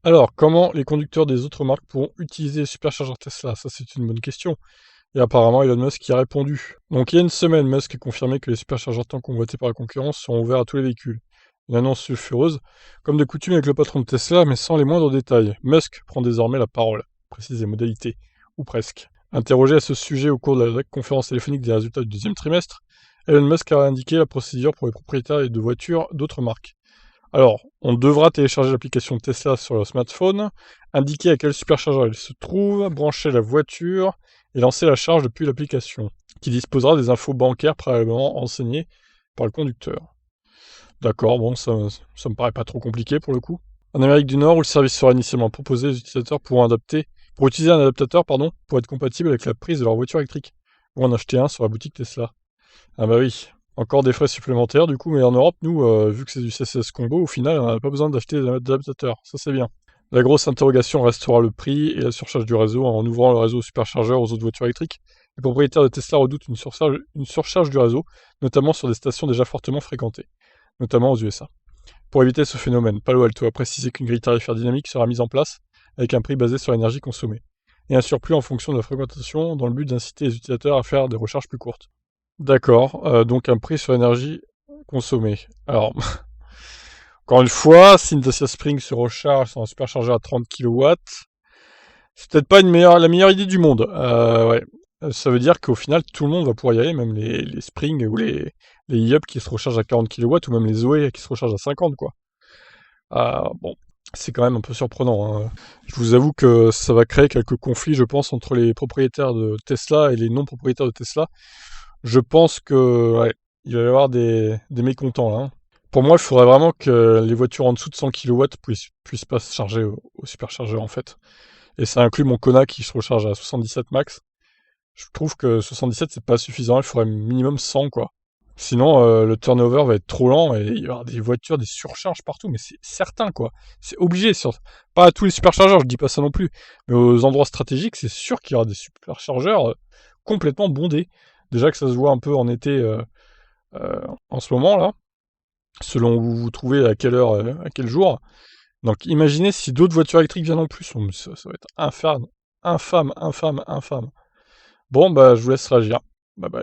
Alors, comment les conducteurs des autres marques pourront utiliser les superchargeurs Tesla? Ça, c'est une bonne question. Et apparemment, Elon Musk y a répondu. Donc, il y a une semaine, Musk a confirmé que les superchargeurs tant convoités par la concurrence seront ouverts à tous les véhicules. Une annonce sulfureuse, comme de coutume avec le patron de Tesla, mais sans les moindres détails. Musk prend désormais la parole, précise les modalités, ou presque. Interrogé à ce sujet au cours de la conférence téléphonique des résultats du deuxième trimestre, Elon Musk a indiqué la procédure pour les propriétaires de voitures d'autres marques. Alors, on devra télécharger l'application Tesla sur le smartphone, indiquer à quel superchargeur il se trouve, brancher la voiture et lancer la charge depuis l'application, qui disposera des infos bancaires préalablement renseignées par le conducteur. D'accord, bon, ça me paraît pas trop compliqué pour le coup. En Amérique du Nord, où le service sera initialement proposé, les utilisateurs pourront pour utiliser un adaptateur, pour être compatible avec la prise de leur voiture électrique, ou en acheter un sur la boutique Tesla. Ah bah oui, encore des frais supplémentaires du coup, mais en Europe, nous, vu que c'est du CCS combo, au final, on n'a pas besoin d'acheter des adaptateurs, ça c'est bien. La grosse interrogation restera le prix et la surcharge du réseau. En ouvrant le réseau superchargeur aux autres voitures électriques, les propriétaires de Tesla redoutent une surcharge du réseau, notamment sur des stations déjà fortement fréquentées, notamment aux USA. Pour éviter ce phénomène, Palo Alto a précisé qu'une grille tarifaire dynamique sera mise en place avec un prix basé sur l'énergie consommée, et un surplus en fonction de la fréquentation dans le but d'inciter les utilisateurs à faire des recharges plus courtes. D'accord, donc un prix sur l'énergie consommée. Alors, encore une fois, si une Dacia Spring se recharge sur un superchargeur à 30 kW, c'est peut-être pas la meilleure idée du monde. Ouais. Ça veut dire qu'au final, tout le monde va pouvoir y aller, même les Spring ou les e-up qui se rechargent à 40 kW, ou même les Zoé qui se rechargent à 50, quoi. Bon, c'est quand même un peu surprenant, hein. Je vous avoue que ça va créer quelques conflits, je pense, entre les propriétaires de Tesla et les non-propriétaires de Tesla. Je pense que ouais, il va y avoir des mécontents là, hein. Pour moi, il faudrait vraiment que les voitures en dessous de 100 kW puissent pas se charger au superchargeur en fait. Et ça inclut mon Kona qui se recharge à 77 max. Je trouve que 77 c'est pas suffisant, il faudrait minimum 100 quoi. Sinon, le turnover va être trop lent et il va y avoir des voitures, des surcharges partout, mais c'est certain quoi. C'est obligé, pas à tous les superchargeurs, je dis pas ça non plus, mais aux endroits stratégiques, c'est sûr qu'il y aura des superchargeurs complètement bondés. Déjà que ça se voit un peu en été en ce moment là, selon où vous vous trouvez, à quelle heure, à quel jour. Donc imaginez si d'autres voitures électriques viennent en plus, ça va être infâme, infâme, infâme, infâme. Bon bah je vous laisse réagir. Bye bye.